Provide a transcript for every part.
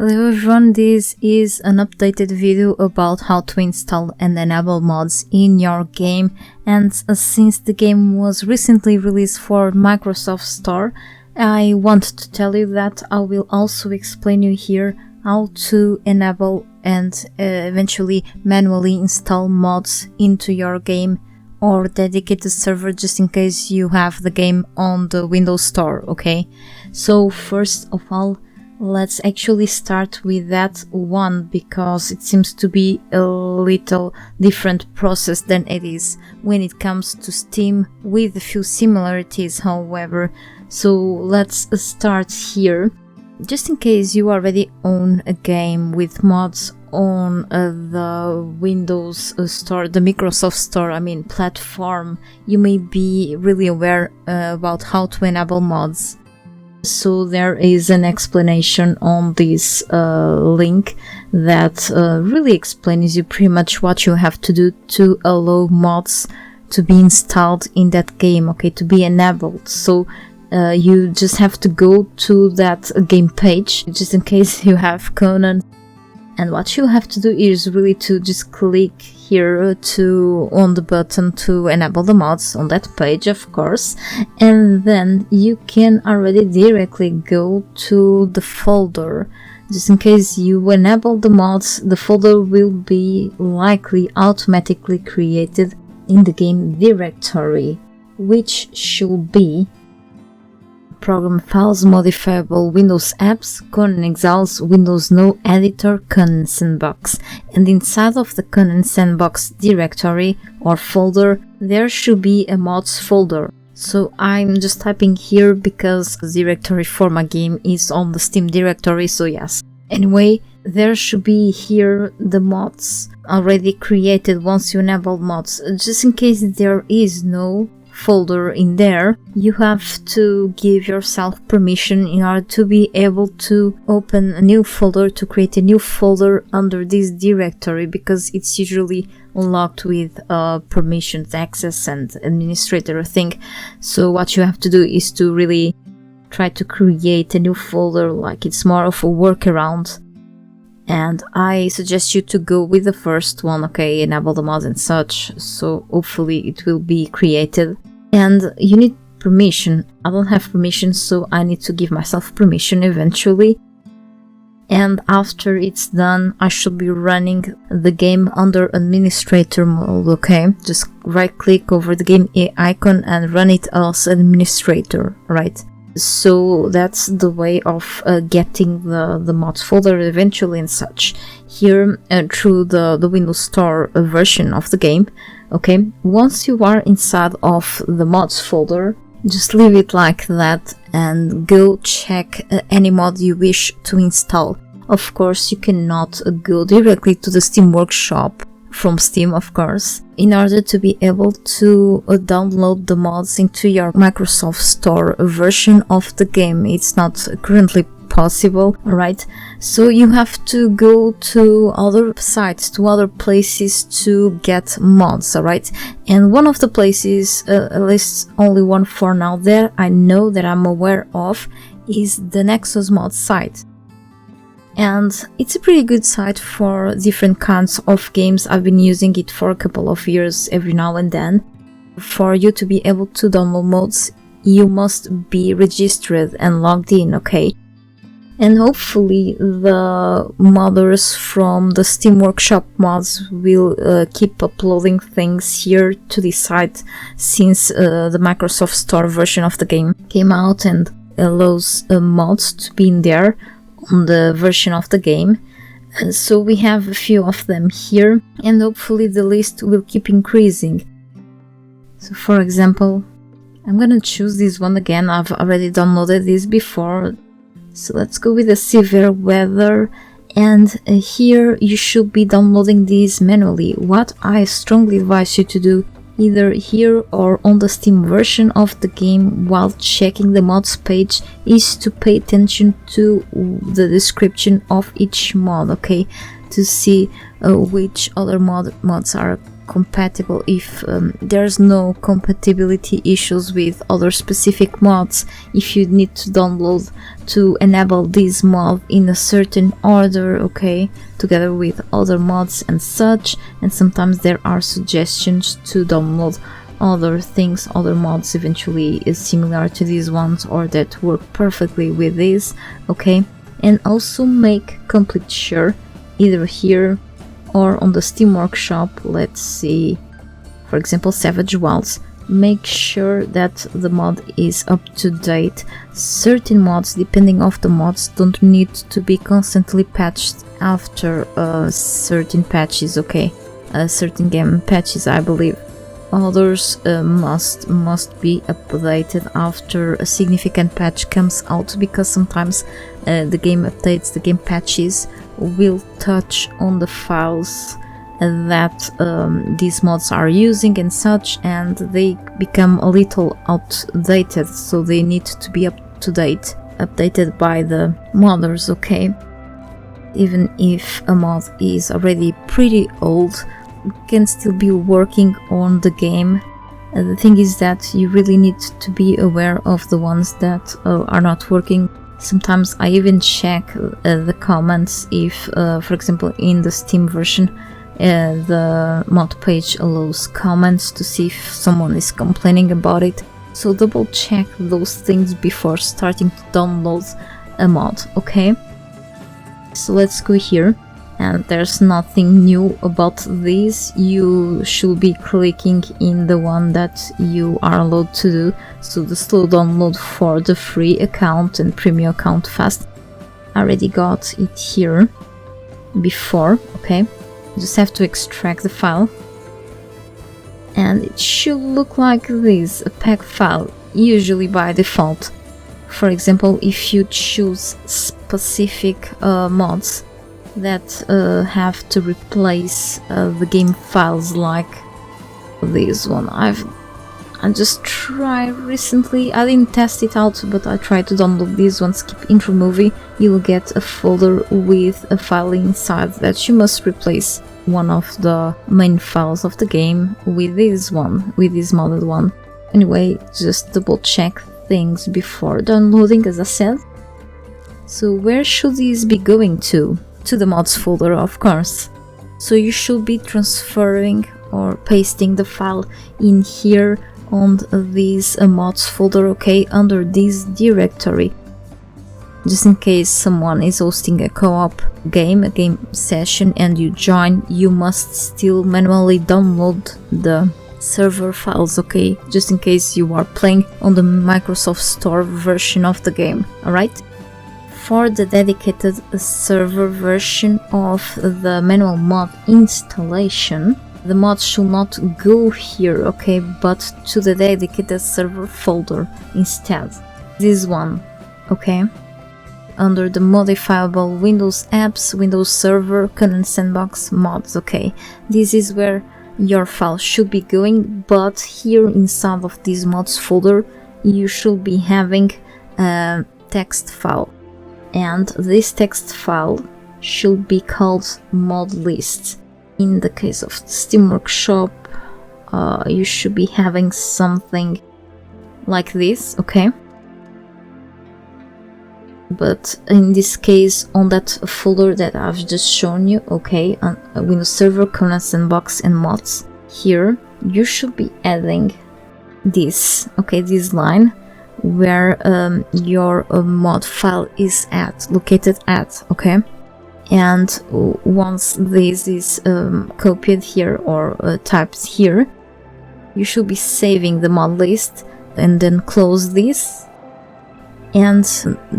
Hello everyone, this is an updated video about how to install and enable mods in your game, and since the game was recently released for Microsoft Store, I want to tell you that I will also explain you here how to enable and eventually manually install mods into your game or dedicated server just in case you have the game on the Windows Store, okay? So first of all, let's actually start with that one because it seems to be a little different process than it is when it comes to Steam, with a few similarities however. So let's start here. Just in case you already own a game with mods on the Windows Store, the Microsoft Store, platform, you may be really aware about how to enable mods. So there is an explanation on this link that really explains you pretty much what you have to do to allow mods to be installed in that game, okay, to be enabled. So you just have to go to that game page, just in case you have Conan. And what you have to do is really to just click here on the button to enable the mods on that page, of course, and then you can already directly go to the folder. Just in case you enable the mods, the folder will be likely automatically created in the game directory, which should be Program Files, Modifiable Windows Apps, Conan Exiles, Windows No Editor, Conan Sandbox. And inside of the Conan Sandbox directory or folder, there should be a mods folder. So I'm just typing here because the directory for my game is on the Steam directory, so yes. Anyway, there should be here the mods already created once you enable mods. Just in case there is no folder in there, you have to give yourself permission in order to be able to open a new folder, to create a new folder under this directory, because it's usually unlocked with permissions, access and administrator thing. So what you have to do is to really try to create a new folder, like it's more of a workaround. And I suggest you to go with the first one, okay, enable the mods and such, so hopefully it will be created. And you need permission. I don't have permission, so I need to give myself permission eventually. And after it's done, I should be running the game under administrator mode, okay? Just right click over the game icon and run it as administrator, right? So that's the way of getting the mods folder eventually and such. Here through the Windows Store version of the game, okay? Once you are inside of the mods folder, just leave it like that and go check any mod you wish to install. Of course, you cannot go directly to the Steam Workshop from Steam, of course, in order to be able to download the mods into your Microsoft Store version of the game. It's not currently possible, right? So you have to go to other sites, to other places to get mods, alright? And one of the places, at least only one for now, that I know that I'm aware of, is the Nexus Mods site. And it's a pretty good site for different kinds of games. I've been using it for a couple of years every now and then. For you to be able to download mods, you must be registered and logged in, okay? And hopefully the modders from the Steam Workshop mods will keep uploading things here to this site, since the Microsoft Store version of the game came out and allows mods to be in there on the version of the game. So we have a few of them here, and hopefully the list will keep increasing. So for example, I'm gonna choose this one again. I've already downloaded this before, so let's go with the severe weather. And here you should be downloading these manually. What I strongly advise you to do, either here or on the Steam version of the game while checking the mods page, is to pay attention to the description of each mod, okay? To see which other mods are compatible, if there's no compatibility issues with other specific mods, if you need to download to enable this mod in a certain order, okay, together with other mods and such. And sometimes there are suggestions to download other things, other mods eventually is similar to these ones or that work perfectly with this, okay. And also make complete sure, either here or on the Steam Workshop, let's see, for example, Savage Wilds, make sure that the mod is up to date. Certain mods, depending on the mods, don't need to be constantly patched after certain patches, okay, certain game patches, I believe. Others must be updated after a significant patch comes out, because sometimes the game updates, the game patches will touch on the files that these mods are using and such, and they become a little outdated, so they need to be up to date, updated by the modders, okay. Even if a mod is already pretty old, can still be working on the game. The thing is that you really need to be aware of the ones that are not working. Sometimes I even check the comments if, for example, in the Steam version, the mod page allows comments to see if someone is complaining about it. So double check those things before starting to download a mod, okay? So let's go here. And there's nothing new about this. You should be clicking in the one that you are allowed to do. So the slow download for the free account and premium account fast. I already got it here before, okay. You just have to extract the file. And it should look like this, a PEG file, usually by default. For example, if you choose specific mods that have to replace the game files, like this one. I just tried recently, I didn't test it out, but I tried to download this one, skip intro movie. You will get a folder with a file inside that you must replace one of the main files of the game with this one, with this modded one. Anyway, just double check things before downloading, as I said. So where should these be going to? To the mods folder, of course. So you should be transferring or pasting the file in here on this mods folder, okay, under this directory. Just in case someone is hosting a co-op game, a game session, and you join, you must still manually download the server files, okay, just in case you are playing on the Microsoft Store version of the game, alright? For the dedicated server version of the manual mod installation, the mod should not go here, okay, but to the dedicated server folder instead. This one, okay, under the modifiable Windows apps, Windows Server, Conan Sandbox mods, okay. This is where your file should be going, but here inside of this mods folder, you should be having a text file. And this text file should be called mod list. In the case of Steam Workshop, you should be having something like this, okay? But in this case, on that folder that I've just shown you, okay, on Windows Server, Conan Sandbox and mods, here you should be adding this, okay, this line where your mod file is located at, okay. And once this is copied here or typed here, you should be saving the mod list and then close this, and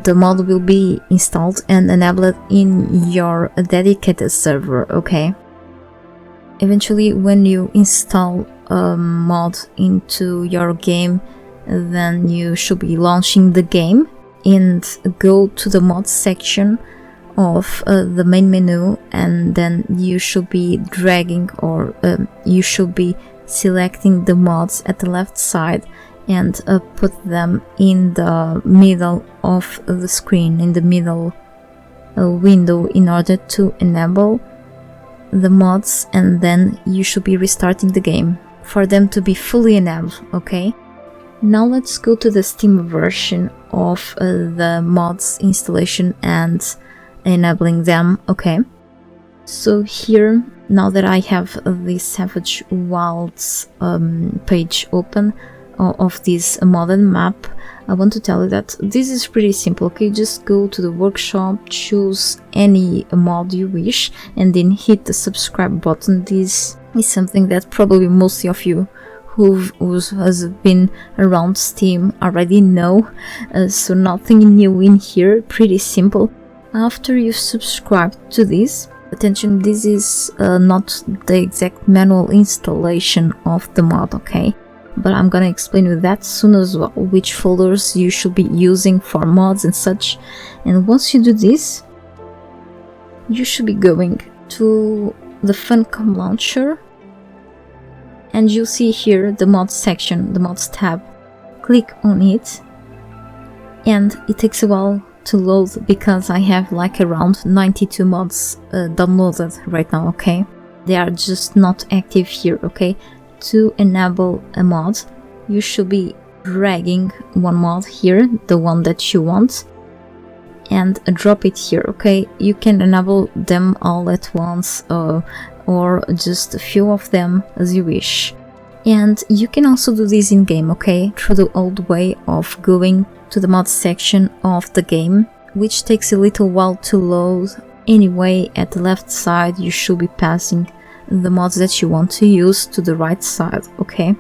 the mod will be installed and enabled in your dedicated server, okay. Eventually, when you install a mod into your game, then you should be launching the game and go to the mods section of the main menu, and then you should be dragging or you should be selecting the mods at the left side and put them in the middle of the screen, in the middle window, in order to enable the mods, and then you should be restarting the game for them to be fully enabled, okay? Now let's go to the Steam version of the mods installation and enabling them, okay? So here, now that I have the Savage Wilds page open of this modded map, I want to tell you that this is pretty simple, okay? Just go to the workshop, choose any mod you wish, and then hit the subscribe button. This is something that probably most of you who has been around Steam already know, so nothing new in here, pretty simple. After you subscribe to this, attention, this is not the exact manual installation of the mod, okay? But I'm gonna explain you that soon as well, which folders you should be using for mods and such. And once you do this, you should be going to the Funcom launcher, and you'll see here the mods section, the mods tab. Click on it, and it takes a while to load because I have like around 92 mods downloaded right now, okay? They are just not active here, okay? To enable a mod, you should be dragging one mod here, the one that you want, and drop it here, okay? You can enable them all at once or just a few of them as you wish. And you can also do this in game, okay? Through the old way of going to the mods section of the game, which takes a little while to load. Anyway, at the left side you should be passing the mods that you want to use to the right side, okay?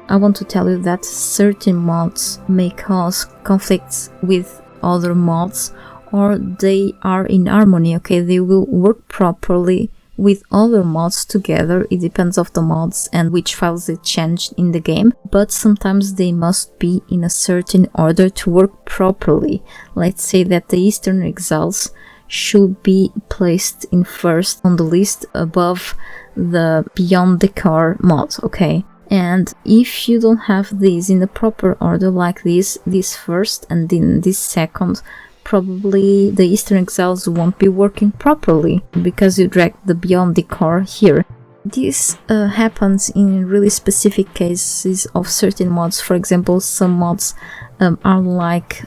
I want to tell you that certain mods may cause conflicts with other mods, or they are in harmony, okay? They will work properly with other mods together. It depends on the mods and which files they changed in the game, but sometimes they must be in a certain order to work properly. Let's say that the Eastern Exiles should be placed in first on the list above the Beyond the Core mod, okay? And if you don't have these in the proper order like this first and then this second, probably the Eastern Exiles won't be working properly because you drag the Beyond the Core here. This happens in really specific cases of certain mods. For example, some mods are like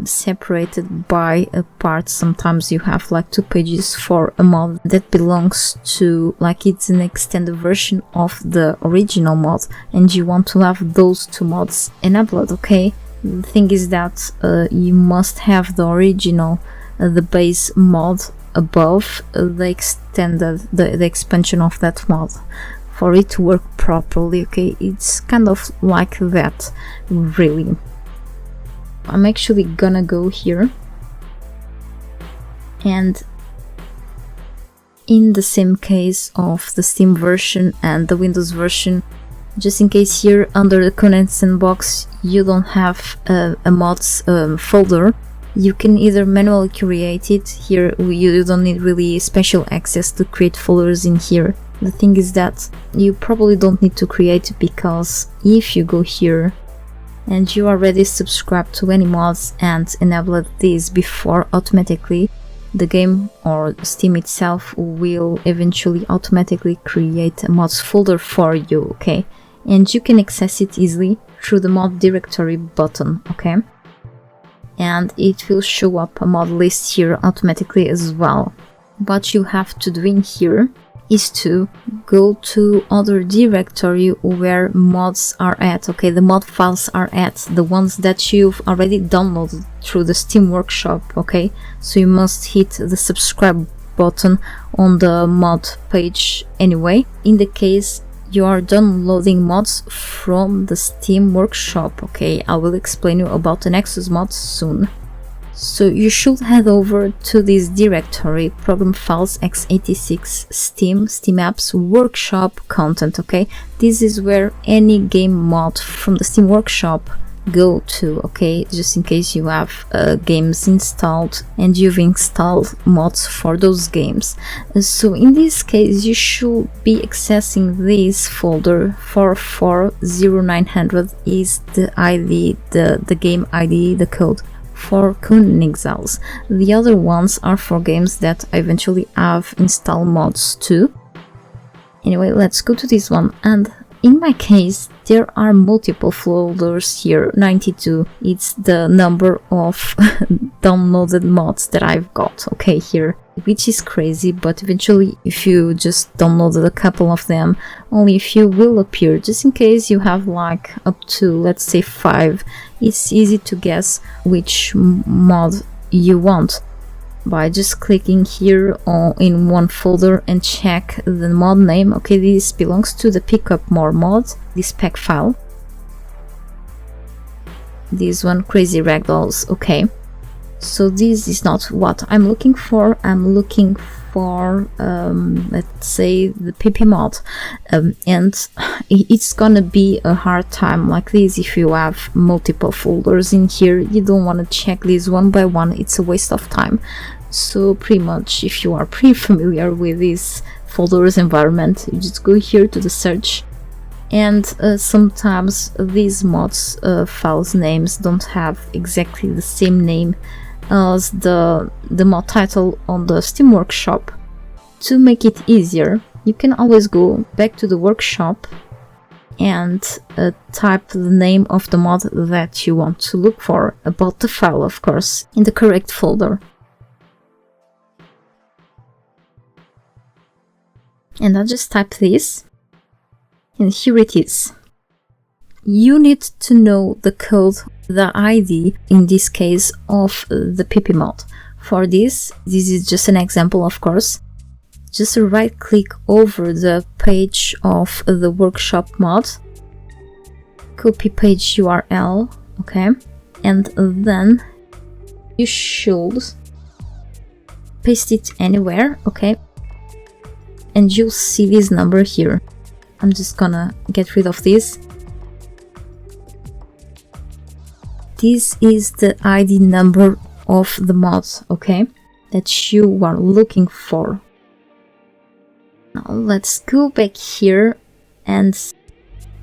separated by a part. Sometimes you have like 2 pages for a mod that belongs to, like, it's an extended version of the original mod, and you want to have those 2 mods enabled, okay? The thing is that you must have the original, the base mod above the extended, the expansion of that mod for it to work properly, okay? It's kind of like that, really. I'm actually gonna go here, and in the same case of the Steam version and the Windows version, just in case here under the Conan Sandbox you don't have a mods folder, you can either manually create it. Here you don't need really special access to create folders in here. The thing is that you probably don't need to create, because if you go here and you already subscribed to any mods and enabled these before, automatically the game or Steam itself will eventually automatically create a mods folder for you, okay? And you can access it easily through the mod directory button, okay? And it will show up a mod list here automatically as well. What you have to do in here is to go to other directory where mods are at, okay? The mod files are at, the ones that you've already downloaded through the Steam Workshop, okay? So you must hit the subscribe button on the mod page anyway. In the case you are downloading mods from the Steam Workshop, okay? I will explain you about the Nexus mods soon. So you should head over to this directory, program files x86 Steam apps workshop content, okay? This is where any game mod from the Steam Workshop go to, okay? Just in case you have games installed and you've installed mods for those games. So in this case you should be accessing this folder. 440,900 is the ID, the game ID, the code for Conan Exiles. The other ones are for games that I eventually have installed mods to. Anyway, let's go to this one, and in my case there are multiple folders here. 92, it's the number of downloaded mods that I've got, okay, here, which is crazy, but eventually if you just downloaded a couple of them, only a few will appear. Just in case you have like up to, let's say, 5, it's easy to guess which mod you want by just clicking here in one folder and check the mod name. Okay, this belongs to the pickup more mod, this pack file. This one, crazy ragdolls. Okay, so this is not what I'm looking for. I'm looking for let's say the PP mod, and it's gonna be a hard time like this if you have multiple folders in here. You don't want to check this one by one, it's a waste of time. So pretty much, if you are pretty familiar with this folders environment, you just go here to the search, and sometimes these mods files names don't have exactly the same name as the mod title on the Steam Workshop. To make it easier, you can always go back to the workshop and type the name of the mod that you want to look for, about the file of course, in the correct folder. And I'll just type this, and here it is. You need to know the code, the ID, in this case, of the PP mod. For this is just an example, of course. Just right click over the page of the workshop mod, copy page URL, okay, and then you should paste it anywhere, okay, and you'll see this number here. I'm just gonna get rid of this. This is the ID number of the mod, okay, that you are looking for. Now let's go back here and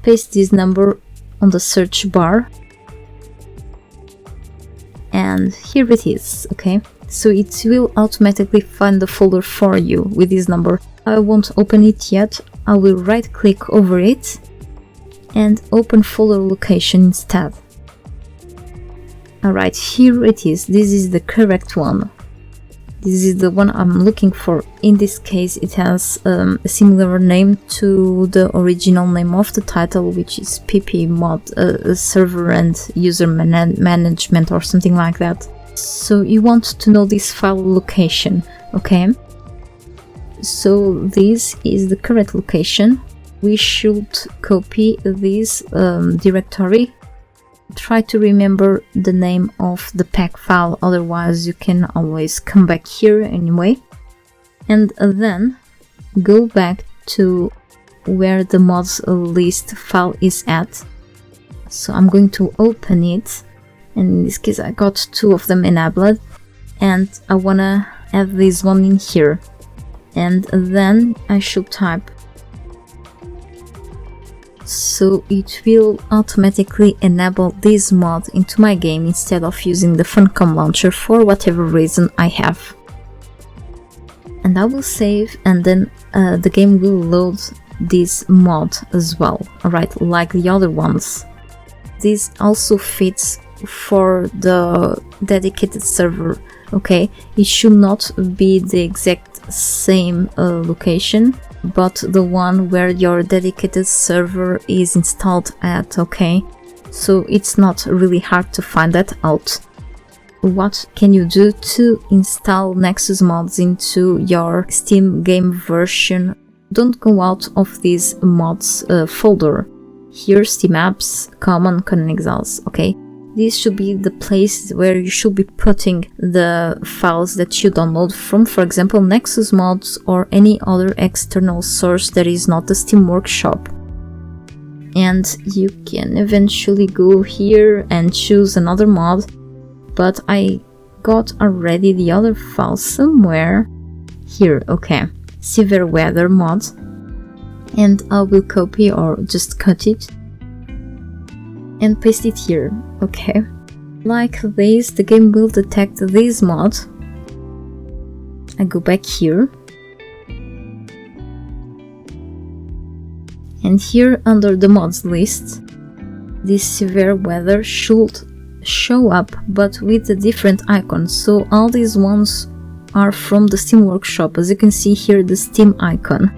paste this number on the search bar, and here it is, okay, so it will automatically find the folder for you with this number. I won't open it yet, I will right click over it and open folder location instead. Alright, here it is, this is the correct one. This is the one I'm looking for. In this case it has a similar name to the original name of the title, which is PP mod server and user management or something like that. So you want to know this file location, okay? So this is the correct location. We should copy this directory. Try to remember the name of the pack file, otherwise you can always come back here anyway. And then go back to where the mods list file is at. So I'm going to open it, and in this case I got 2 of them enabled, and I wanna add this one in here. And then I should type, so it will automatically enable this mod into my game instead of using the Funcom launcher for whatever reason I have. And I will save, and then the game will load this mod as well, alright, like the other ones. This also fits for the dedicated server, okay? It should not be the exact same location, but the one where your dedicated server is installed at, okay? So it's not really hard to find that out. What can you do to install Nexus mods into your Steam game version? Don't go out of this mods folder. Here, Steam apps, Conan Exiles, okay? This should be the place where you should be putting the files that you download from, for example, Nexus mods or any other external source that is not the Steam Workshop. And you can eventually go here and choose another mod, but I got already the other file somewhere. Here, okay, severe weather mod, and I will copy or just cut it and paste it here, okay? Like this, the game will detect this mod. I go back here And here under the mods list, this severe weather should show up, but with a different icon. So all these ones are from the Steam Workshop, as you can see here, the Steam icon.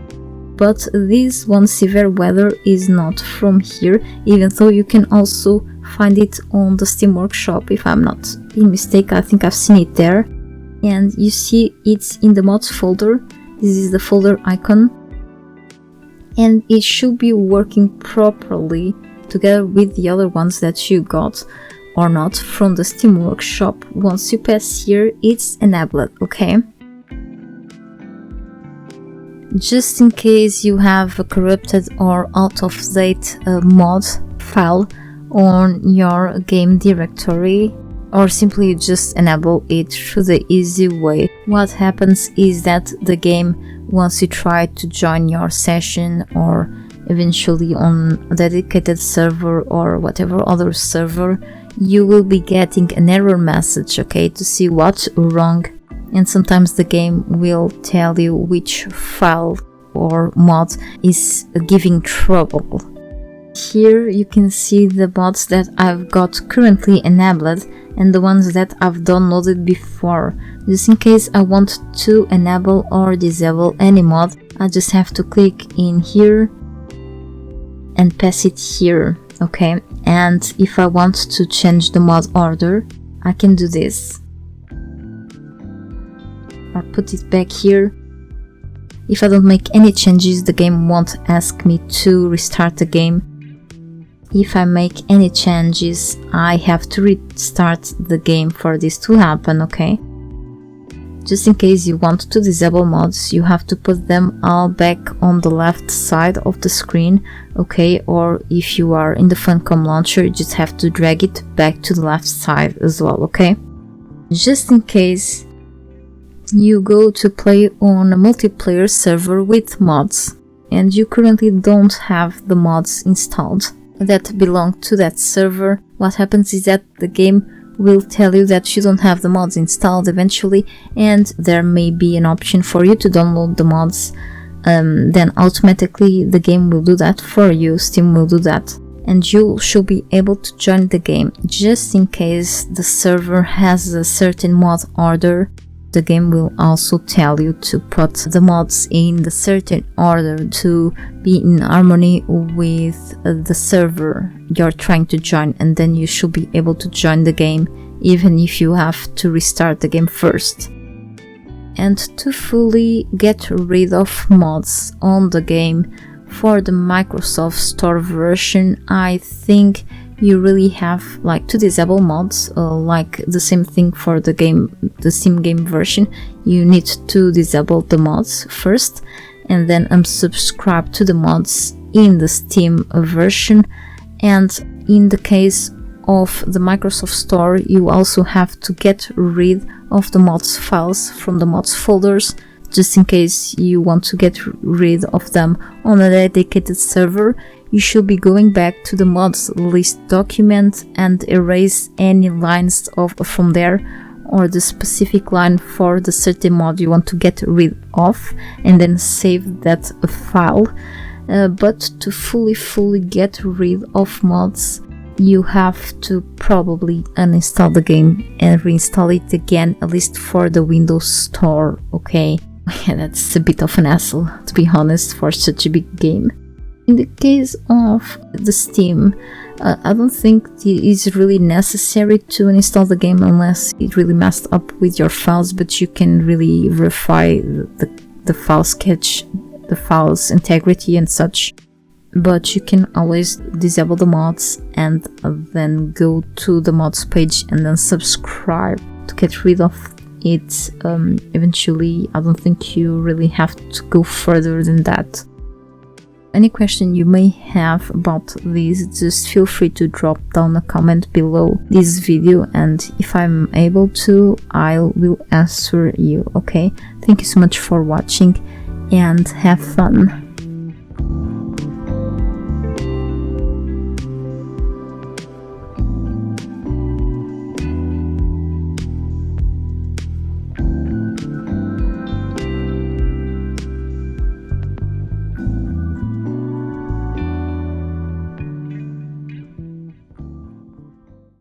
But this one, severe weather, is not from here, even though you can also find it on the Steam Workshop. If I'm not mistaken, I think I've seen it there. And you see it's in the mods folder. This is the folder icon, and it should be working properly together with the other ones that you got or not from the Steam Workshop. Once you pass here, it's enabled, okay? Just in case you have a corrupted or out of date mod file on your game directory, or simply just enable it through the easy way, what happens is that the game, once you try to join your session or eventually on a dedicated server or whatever other server, you will be getting an error message, okay, to see what's wrong. And sometimes the game will tell you which file or mod is giving trouble. Here you can see the mods that I've got currently enabled and the ones that I've downloaded before. Just in case I want to enable or disable any mod, I just have to click in here and pass it here, okay? And if I want to change the mod order, I can do this. Or put it back here. If I don't make any changes, the game won't ask me to restart the game. If I make any changes, I have to restart the game for this to happen, okay? Just in case you want to disable mods, you have to put them all back on the left side of the screen, okay? Or if you are in the Funcom launcher, you just have to drag it back to the left side as well, okay? Just in case you go to play on a multiplayer server with mods and you currently don't have the mods installed that belong to that server, what happens is that the game will tell you that you don't have the mods installed eventually, and there may be an option for you to download the mods. Then automatically the game will do that for you, Steam will do that, and you should be able to join the game. Just in case the server has a certain mod order, the game will also tell you to put the mods in the certain order to be in harmony with the server you're trying to join, and then you should be able to join the game even if you have to restart the game first. And to fully get rid of mods on the game for the Microsoft Store version, I think you really have to disable mods, like the same thing for the game, the Steam game version. You need to disable the mods first and then unsubscribe to the mods in the Steam version. And in the case of the Microsoft Store, you also have to get rid of the mods files from the mods folders, just in case you want to get rid of them on a dedicated server. You should be going back to the mods list document and erase any lines from there, or the specific line for the certain mod you want to get rid of, and then save that file. But to fully get rid of mods, you have to probably uninstall the game and reinstall it again, at least for the Windows Store, okay? Yeah, that's a bit of an hassle, to be honest, for such a big game. In the case of the Steam, I don't think it is really necessary to install the game unless it really messed up with your files, but you can really verify the file sketch, the file's integrity and such. But you can always disable the mods and then go to the mods page and then subscribe to get rid of it. Eventually, I don't think you really have to go further than that. Any question you may have about this, just feel free to drop down a comment below this video, and if I'm able to, I will answer you, okay? Thank you so much for watching and have fun!